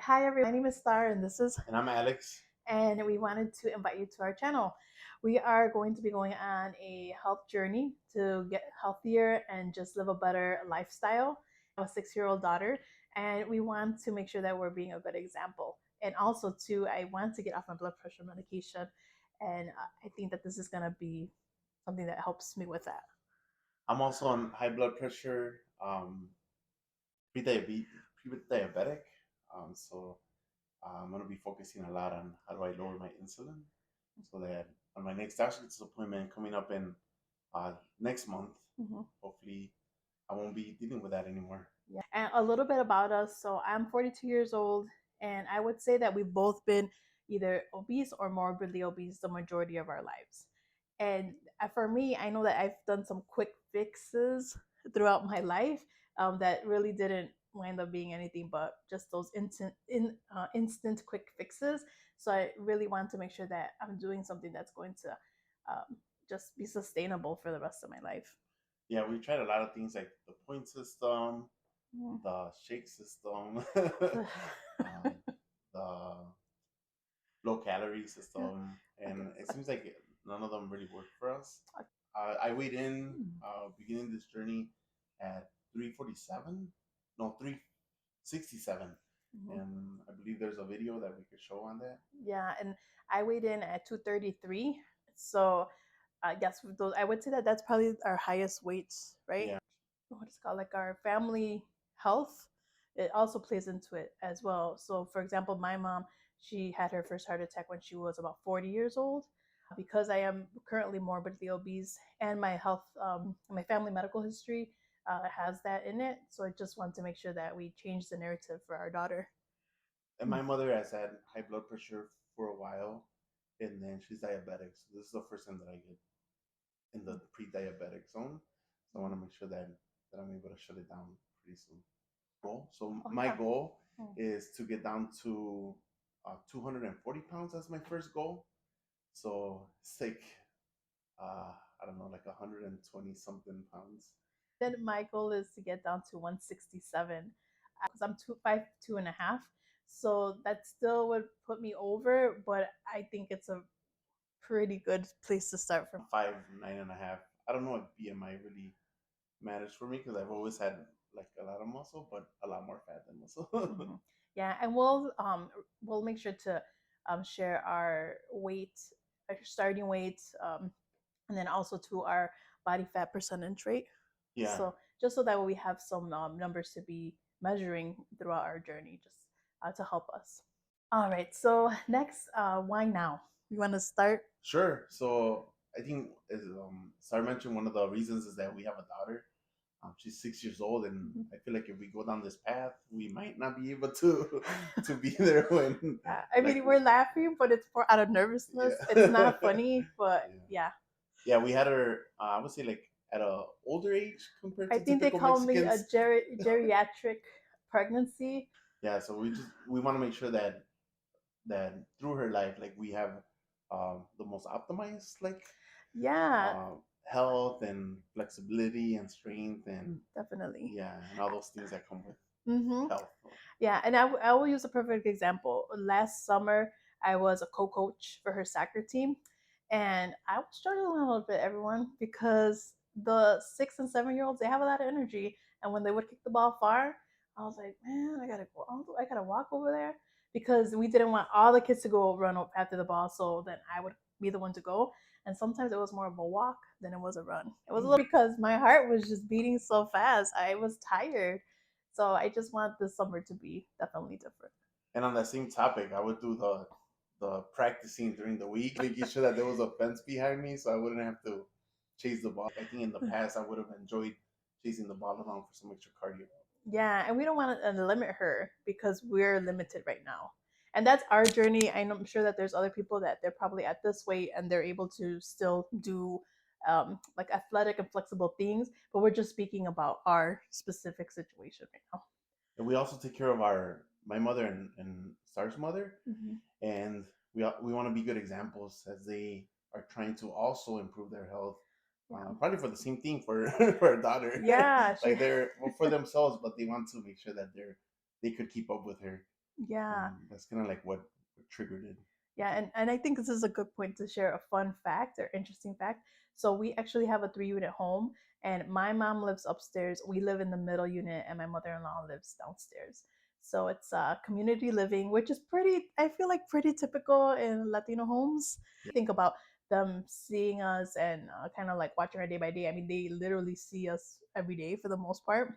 Hi everyone. My name is Star and this is And I'm Alex. and we wanted to invite you to our channel. We are going to be going on a health journey to get healthier and just live a better lifestyle. I have a 6-year-old daughter and we want to make sure that we're being a good example. And also too, I want to get off my blood pressure medication and I think that this is going to be something that helps me with that. I'm also on high blood pressure, pre-diabetic, pre-diabetic. So I'm gonna be focusing a lot on how do I lower my insulin, so that on my next doctor's appointment coming up in next month, hopefully I won't be dealing with that anymore. Yeah. And a little bit about us. So I'm 42 years old, and I would say that we've both been either obese or morbidly obese the majority of our lives. And for me, I know that I've done some quick fixes throughout my life that really didn't wind up being anything but just those instant quick fixes. So I really want to make sure that I'm doing something that's going to just be sustainable for the rest of my life. Yeah, we tried a lot of things like the point system, Mm. the shake system, Yeah. the low calorie system, and it seems like none of them really work for us. I weighed in beginning this journey at 347, no 367, and I believe there's a video that we could show on that. Yeah, and I weighed in at 233. So I guess with those, I would say that that's probably our highest weights, right? Yeah. What is it called? Like our family health, it also plays into it as well. So, for example, my mom, she had her first heart attack when she was about 40 years old. Because I am currently morbidly obese and my health, my family medical history has that in it. So I just want to make sure that we change the narrative for our daughter. And my mother has had high blood pressure for a while, and then she's diabetic. So this is the first time that I get in the pre-diabetic zone. So I want to make sure that I'm able to shut it down pretty soon. So my goal is to get down to 240 pounds as my first goal. So it's like I don't know, like 120 something pounds. Then my goal is to get down to 167 because I'm 5'2.5". So that still would put me over, but I think it's a pretty good place to start from. 5'9.5". I don't know if BMI really matters for me because I've always had like a lot of muscle, but a lot more fat than muscle. Yeah, and we'll make sure to share our weight, our starting weight, and then also to our body fat percentage rate. Yeah. So just so that we have some numbers to be measuring throughout our journey, just to help us. All right. So next, why now? You want to start? Sure. So I think, as Sarah mentioned, one of the reasons is that we have a daughter. She's 6 years old, and I feel like if we go down this path, we might not be able to to be there when. I mean, we're laughing, but it's more out of nervousness. Yeah. It's not funny, but yeah. Yeah, we had her. I would say like at a older age compared to I think they typical call me a Mexicans. geriatric pregnancy. Yeah, so we want to make sure that through her life, like we have the most optimized like Yeah, health and flexibility and strength and definitely. yeah, and all those things that come with health. Yeah, and I will use a perfect example. Last summer, I was a co-coach for her soccer team, and I was struggling a little bit, everyone, because the 6 and 7 year olds, they have a lot of energy, and when they would kick the ball far, I was like, man, I gotta walk over there because we didn't want all the kids to go run after the ball, so then I would be the one to go. And sometimes it was more of a walk than it was a run. It was a little because my heart was just beating so fast. I was tired. So I just want this summer to be definitely different. And on that same topic, I would do the practicing during the week, making sure that there was a fence behind me so I wouldn't have to chase the ball. I think in the past I would have enjoyed chasing the ball around for some extra cardio. Yeah, and we don't want to limit her because we're limited right now. And that's our journey. I'm sure that there's other people that they're probably at this weight and they're able to still do like athletic and flexible things, but we're just speaking about our specific situation right now. And we also take care of my mother and Star's mother, and we want to be good examples as they are trying to also improve their health. Probably for the same thing for for a daughter. Yeah, like they're for themselves, but they want to make sure that they could keep up with her. Yeah. and that's kind of like what triggered it. Yeah, and I think this is a good point to share a fun fact or interesting fact. So we actually have a 3 unit home, and my mom lives upstairs. We live in the middle unit, and my mother in law lives downstairs. So it's community living, which is pretty. I feel like pretty typical in Latino homes. Think about them seeing us and kind of like watching our day by day. I mean, they literally see us every day for the most part,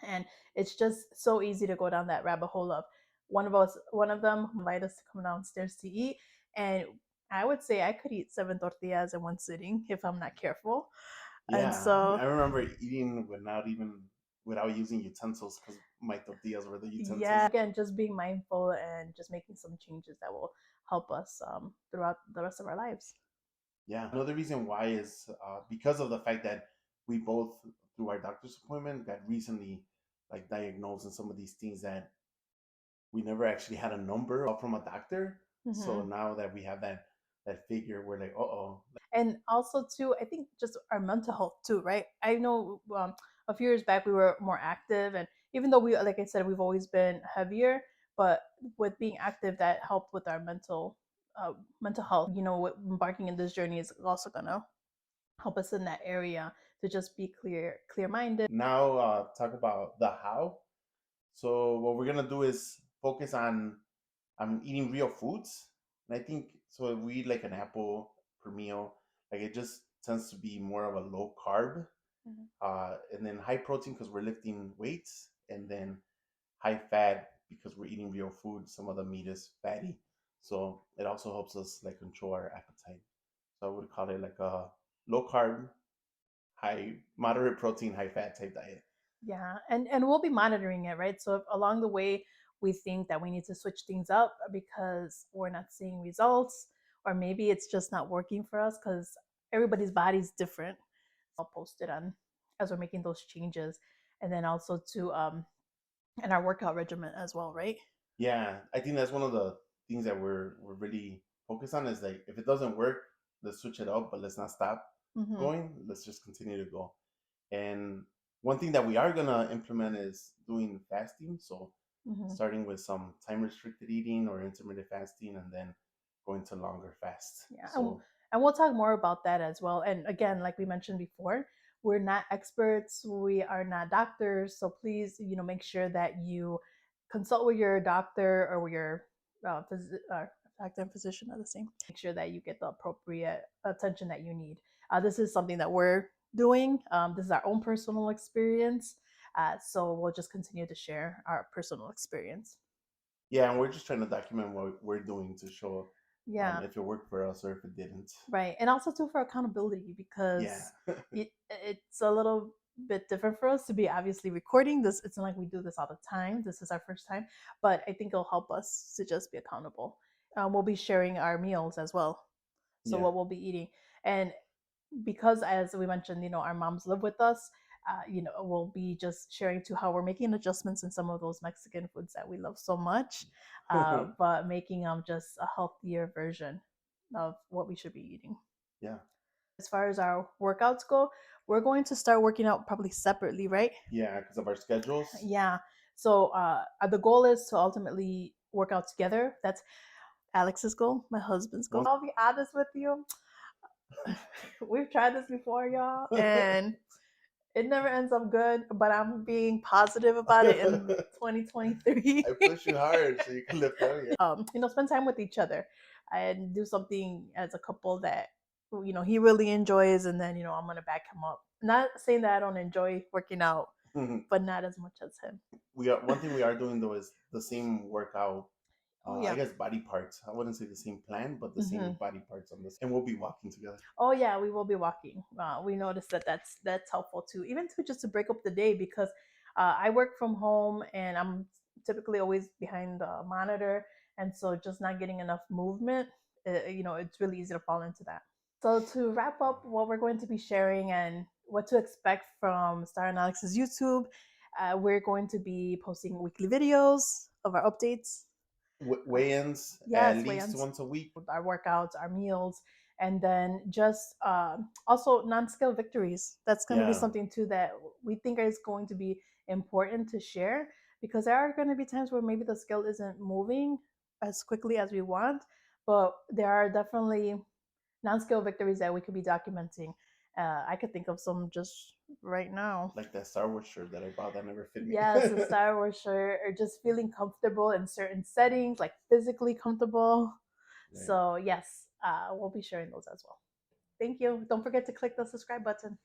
and it's just so easy to go down that rabbit hole of one of them invite us to come downstairs to eat, and I would say I could eat 7 tortillas in one sitting if I'm not careful. And Yeah, so I remember eating without using utensils because my tortillas were the yeah, utensils. again, just being mindful and just making some changes that will help us throughout the rest of our lives. Yeah, another reason why is because of the fact that we both, through our doctor's appointment, got recently like diagnosed in some of these things that we never actually had a number from a doctor. So Mm-hmm. now that we have that figure, we're like, oh. And also too, I think just our mental health too, right? I know a few years back we were more active, and even though we, like I said, we've always been heavier, but with being active that helped with our mental health. Embarking in this journey is also gonna help us in that area to just be clear minded. Now talk about the how. So what we're gonna do is focus on eating real foods, and I think so. If we eat like an apple per meal, like it just tends to be more of a low carb, Mhm. and then high protein because we're lifting weights, and then high fat because we're eating real food. Some of the meat is fatty, so it also helps us like control our appetite. So I would call it like a low carb, high moderate protein, high fat type diet. Yeah, and we'll be monitoring it, right? So if along the way we think that we need to switch things up because we're not seeing results, or maybe it's just not working for us because everybody's body's different. I'll post it on as we're making those changes, and then also to in our workout regimen as well, right? Yeah, I think that's one of the things that we're really focused on is like if it doesn't work, let's switch it up, but let's not stop Mm-hmm. going. Let's just continue to go. And one thing that we are gonna implement is doing fasting. So Mm-hmm. starting with some time restricted eating or intermittent fasting, and then going to longer fasts. Yeah, So and we'll talk more about that as well. And again, like we mentioned before, we're not experts, we are not doctors, so please, make sure that you consult with your doctor or with your doctor and physician are the same. Make sure that you get the appropriate attention that you need. This is something that we're doing. This is our own personal experience, so we'll just continue to share our personal experience. yeah, and we're just trying to document what we're doing to show Yeah. if it worked for us or if it didn't. Right. And also too for accountability Yeah, because it's a little bit different for us to be obviously recording this. It's not like we do this all the time. This is our first time, but I think it'll help us to just be accountable. We'll be sharing our meals as well. So yeah. what we'll be eating. And because as we mentioned, our moms live with us, we'll be just sharing to how we're making adjustments in some of those Mexican foods that we love so much, but making them just a healthier version of what we should be eating. Yeah. As far as our workouts go, we're going to start working out probably separately, right? Yeah, because of our schedules. Yeah. So the goal is to ultimately work out together. That's Alex's goal, my husband's goal. Once I'll be honest with you. We've tried this before, y'all, and it never ends up good, but I'm being positive about it in 2023. I push you hard so you can lift heavier. Spend time with each other and do something as a couple that he really enjoys, and then I'm gonna back him up. Not saying that I don't enjoy working out, but not as much as him. We are one thing we are doing though is the same workout. Oh I yeah. guess body parts. I wouldn't say the same plan, but the Hmm. same body parts on this, and we'll be walking together. Oh yeah, we will be walking. We noticed that that's helpful too, even to just to break up the day because I work from home and I'm typically always behind the monitor, and so just not getting enough movement, it's really easy to fall into that. So to wrap up what we're going to be sharing and what to expect from Star and Alex's YouTube, we're going to be posting weekly videos of our updates. Weigh-ins at Yes, least weigh-ins, once a week. our workouts, our meals, and then just also non-scale victories. That's going to be Yeah, something too that we think is going to be important to share because there are going to be times where maybe the skill isn't moving as quickly as we want, but there are definitely non-skill victories that we could be documenting. I could think of some just right now. Like that Star Wars shirt that I bought that never fit me. Yes, a Star Wars shirt, or just feeling comfortable in certain settings, like physically comfortable. Right. So yes, we'll be sharing those as well. Thank you. Don't forget to click the subscribe button.